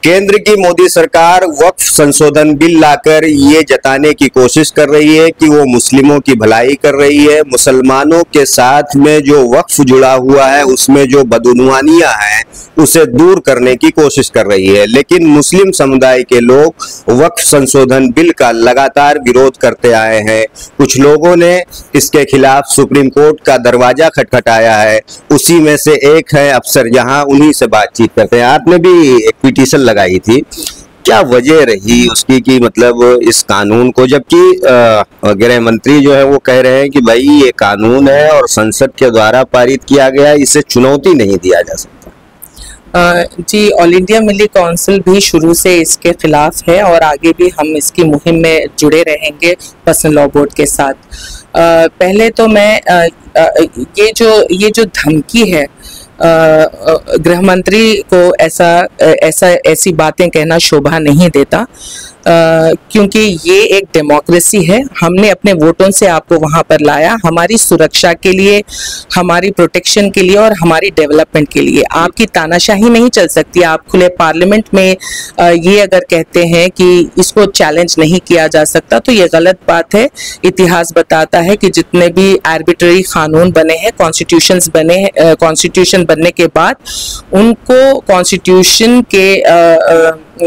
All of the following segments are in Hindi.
केंद्र की मोदी सरकार वक्फ संशोधन बिल लाकर ये जताने की कोशिश कर रही है कि वो मुस्लिमों की भलाई कर रही है। मुसलमानों के साथ में जो वक्फ जुड़ा हुआ है उसमें जो बदउनवानियां हैं उसे दूर करने की कोशिश कर रही है। लेकिन मुस्लिम समुदाय के लोग वक्फ संशोधन बिल का लगातार विरोध करते आए हैं। कुछ लोगों ने इसके खिलाफ सुप्रीम कोर्ट का दरवाजा खटखटाया है। उसी में से एक है अफसर जहां, उन्हीं से बातचीत करते हैं। आपने भी एक पिटीशन लगाई थी, क्या वजह रही उसकी कि मतलब इस कानून को, जबकि गृह मंत्री जो है वो कह रहे हैं कि भाई ये कानून है और संसद के द्वारा पारित किया गया, इसे चुनौती नहीं दिया जा सकता। जी, ऑल इंडिया मिली काउंसिल भी शुरू से इसके खिलाफ है और आगे भी हम इसकी मुहिम में जुड़े रहेंगे पर्सनल लॉ बोर्ड के साथ। पहले तो मैं ये जो धमकी है गृह मंत्री को ऐसी बातें कहना शोभा नहीं देता, क्योंकि ये एक डेमोक्रेसी है। हमने अपने वोटों से आपको वहां पर लाया, हमारी सुरक्षा के लिए, हमारी प्रोटेक्शन के लिए और हमारी डेवलपमेंट के लिए। आपकी तानाशाही नहीं चल सकती। आप खुले पार्लियामेंट में ये अगर कहते हैं कि इसको चैलेंज नहीं किया जा सकता तो ये गलत बात है। इतिहास बताता है कि जितने भी आर्बिट्ररी कानून बने हैं, कॉन्स्टिट्यूशन बनने के बाद उनको कॉन्स्टिट्यूशन के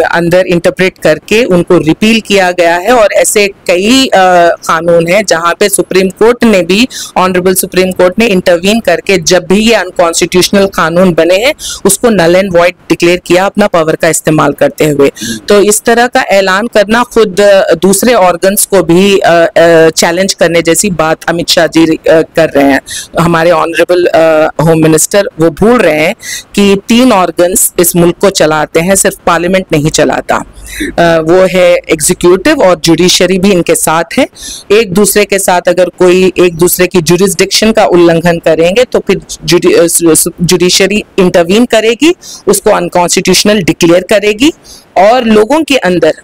अंदर इंटरप्रेट करके उनको रिपील किया गया है। और ऐसे कई कानून हैं जहां पे सुप्रीम कोर्ट ने भी, ऑनरेबल सुप्रीम कोर्ट ने इंटरवीन करके जब भी ये अनकॉन्स्टिट्यूशनल कानून बने हैं उसको नल एंड वॉइड डिक्लेयर किया अपना पावर का इस्तेमाल करते हुए। तो इस तरह का ऐलान करना खुद दूसरे ऑर्गन्स को भी चैलेंज करने जैसी बात अमित शाह जी कर रहे हैं। हमारे ऑनरेबल होम मिनिस्टर वो भूल रहे हैं कि 3 ऑर्गन्स इस मुल्क को चलाते हैं, सिर्फ पार्लियामेंट नहीं चलाता। वो है एग्जीक्यूटिव और जुडिशरी भी इनके साथ है। एक दूसरे के साथ अगर कोई एक दूसरे की जुरिस्डिक्शन का उल्लंघन करेंगे तो फिर जुडिशरी इंटरवीन करेगी, उसको अनकॉन्स्टिट्यूशनल डिक्लेयर करेगी। और लोगों के अंदर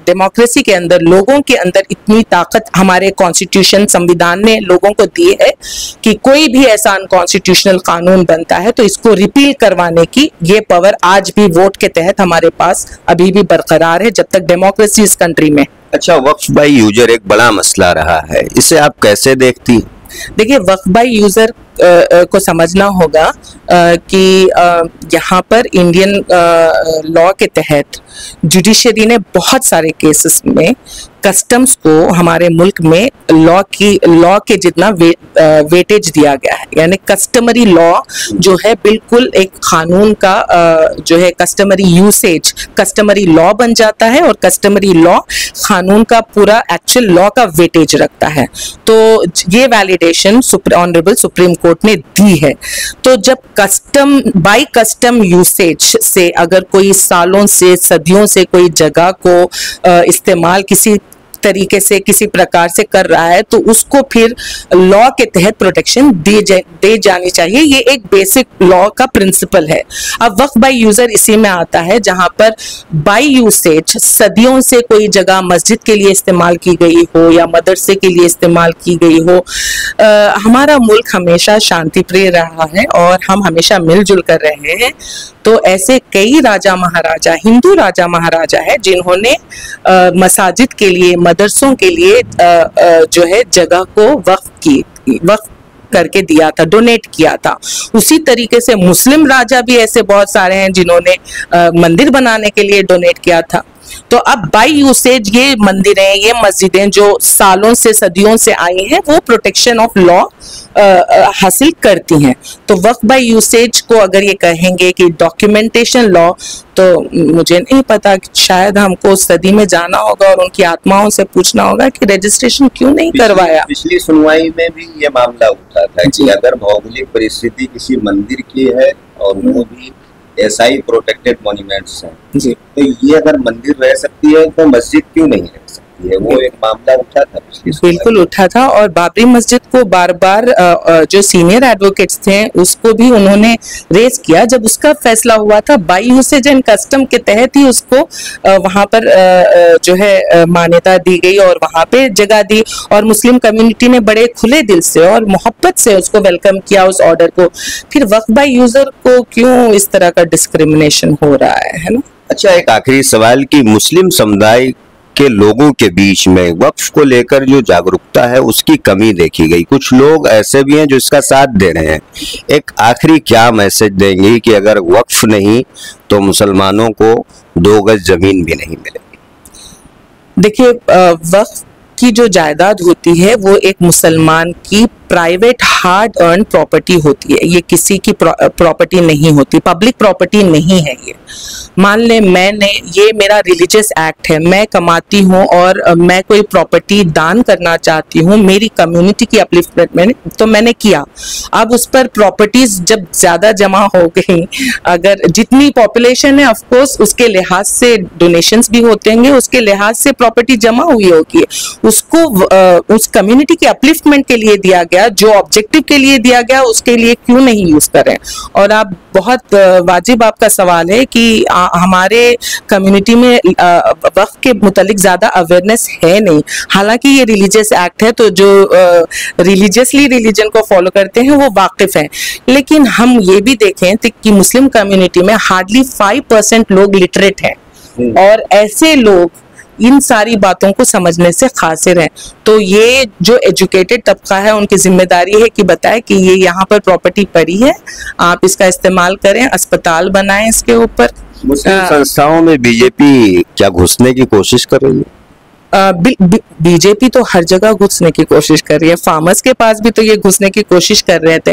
डेमोक्रेसी के अंदर लोगों के अंदर इतनी ताकत हमारे कॉन्स्टिट्यूशन संविधान ने लोगों को दी है कि कोई भी ऐसा अनकॉन्स्टिट्यूशनल कानून बनता है तो इसको रिपील करवाने की ये पावर आज भी वोट के तहत हमारे पास अभी भी बरकरार है, जब तक डेमोक्रेसी इस कंट्री में। अच्छा, वक्फ बाय यूजर एक बड़ा मसला रहा है, इसे आप कैसे देखती? देखिए, वक्फ बाय यूजर को समझना होगा कि यहाँ पर इंडियन लॉ के तहत जुडिशरी ने बहुत सारे केसेस में कस्टम्स को हमारे मुल्क में लॉ के जितना वेटेज दिया गया है। यानी कस्टमरी लॉ जो है बिल्कुल एक कानून का जो है कस्टमरी यूसेज कस्टमरी लॉ बन जाता है और कस्टमरी लॉ कानून का पूरा एक्चुअल लॉ का वेटेज रखता है। तो ये वैलिडेशन ऑनरेबल सुप्रीम कोर्ट ने दी है। तो जब बाई कस्टम यूसेज से अगर कोई सालों से सदियों से कोई जगह को इस्तेमाल किसी तरीके से किसी प्रकार से कर रहा है तो उसको फिर लॉ के तहत प्रोटेक्शन दे जानी चाहिए। ये एक बेसिक लॉ का प्रिंसिपल है। अब वक्फ बाय यूजर इसी में आता है जहां पर बाय यूसेज सदियों से कोई जगह मस्जिद के लिए इस्तेमाल की गई हो या मदरसे के लिए इस्तेमाल की गई हो। हमारा मुल्क हमेशा शांति प्रिय रहा है और हम हमेशा मिलजुल कर रहे हैं। तो ऐसे कई राजा महाराजा, हिंदू राजा महाराजा है जिन्होंने मसाजिद के लिए, मदरसों के लिए जो है जगह को वक्फ करके दिया था, डोनेट किया था। उसी तरीके से मुस्लिम राजा भी ऐसे बहुत सारे हैं जिन्होंने मंदिर बनाने के लिए डोनेट किया था। तो अब बाय यूसेज ये मंदिरें, ये मस्जिदें जो सालों से सदियों से आई हैं वो प्रोटेक्शन ऑफ लॉ हासिल करती हैं। तो वक्फ बाय यूसेज को अगर ये कहेंगे कि डॉक्यूमेंटेशन लॉ, तो मुझे नहीं पता, शायद हमको सदी में जाना होगा और उनकी आत्माओं से पूछना होगा कि रजिस्ट्रेशन क्यों नहीं करवाया। पिछली सुनवाई में भी ये मामला उठा था कि अगर भौगोलिक परिस्थिति किसी मंदिर की है और वो भी SI प्रोटेक्टेड मॉन्यूमेंट्स हैं जी, तो ये अगर मंदिर रह सकती है तो मस्जिद क्यों नहीं रह सकती? जाती है, वो एक मामला उठा था पिछली सुनवाई। बिल्कुल उठा था, और बाबरी मस्जिद को बार बार जो सीनियर एडवोकेट्स थे उसको भी उन्होंने रेज किया। जब उसका फैसला हुआ था बाई यूसेज एंड कस्टम के तहत ही उसको वहां पर जो है मान्यता दी गई और वहां पे जगह दी, और मुस्लिम कम्युनिटी ने बड़े खुले दिल से और मोहब्बत से उसको वेलकम किया उस ऑर्डर को। फिर वक्फ बाय यूजर को क्यों इस तरह का डिस्क्रिमिनेशन हो रहा है ना? अच्छा, एक आखिरी सवाल कि मुस्लिम समुदाय के लोगों के बीच में वक्फ को लेकर जो जागरूकता है उसकी कमी देखी गई। कुछ लोग ऐसे भी हैं जो इसका साथ दे रहे हैं। एक आखिरी क्या मैसेज देंगे कि अगर वक्फ नहीं तो मुसलमानों को 2 गज जमीन भी नहीं मिलेगी? देखिए, वक्फ की जो जायदाद होती है वो एक मुसलमान की प्राइवेट हार्ड अर्न प्रॉपर्टी होती है। ये किसी की प्रॉपर्टी नहीं होती, पब्लिक प्रॉपर्टी नहीं है। ये मान ले ये मेरा रिलीजियस एक्ट है, मैं कमाती हूँ और मैं कोई प्रॉपर्टी दान करना चाहती हूँ मेरी कम्युनिटी की अपलिफ्टमेंट में, तो मैंने किया। अब उस पर प्रॉपर्टीज जब ज्यादा जमा हो गई, अगर जितनी पॉपुलेशन है ऑफ कोर्स उसके लिहाज से डोनेशंस भी होते हैं, उसके लिहाज से प्रॉपर्टी जमा हुई होगी, उसको उस कम्युनिटी की अपलिफ्टमेंट के लिए दिया गया, जो ऑब्जेक्टिव के लिए दिया गया उसके लिए क्यों नहीं यूज करें। और आप बहुत वाजिब आपका सवाल है कि हमारे कम्युनिटी में वक्फ के मुतालिक ज्यादा अवेयरनेस है नहीं। हालांकि ये रिलीजियस एक्ट है तो जो रिलीजियसली रिलीजन को फॉलो करते हैं वो वाकिफ हैं, लेकिन हम ये भी देखें कि मुस्लिम कम्युनिटी में हार्डली 5% लोग लिटरेट हैं, और ऐसे लोग इन सारी बातों को समझने से कासिर हैं। तो ये जो एजुकेटेड तबका है उनकी जिम्मेदारी है कि बताए कि ये यहाँ पर प्रॉपर्टी पड़ी है, आप इसका इस्तेमाल करें, अस्पताल बनाएं इसके ऊपर। मुस्लिम संस्थाओं में बीजेपी क्या घुसने की कोशिश कर रही है? बीजेपी तो हर जगह घुसने की कोशिश कर रही है। फार्मर्स के पास भी तो ये घुसने की कोशिश कर रहे थे।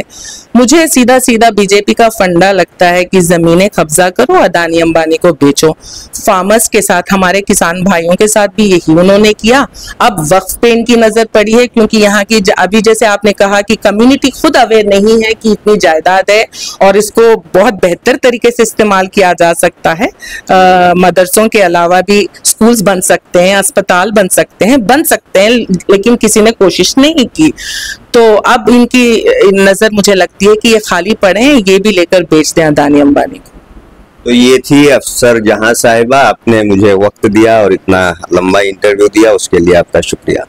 मुझे सीधा सीधा बीजेपी का फंडा लगता है कि जमीनें कब्जा करो, अदानी अंबानी को बेचो। फार्मर्स के साथ, हमारे किसान भाइयों के साथ भी यही उन्होंने किया। अब वक्फ पे इनकी नजर पड़ी है, क्योंकि यहाँ की अभी जैसे आपने कहा कि कम्युनिटी खुद अवेयर नहीं है कि इतनी जायदाद है और इसको बहुत बेहतर तरीके से इस्तेमाल किया जा सकता है। मदरसों के अलावा भी स्कूल्स बन सकते हैं, अस्पताल बन सकते हैं, लेकिन किसी ने कोशिश नहीं की। तो अब इनकी नजर मुझे लगती है कि ये खाली पड़े हैं, ये भी लेकर बेच दें अदानी अंबानी को। तो ये थी अफसर जहां साहिबा, आपने मुझे वक्त दिया और इतना लंबा इंटरव्यू दिया, उसके लिए आपका शुक्रिया।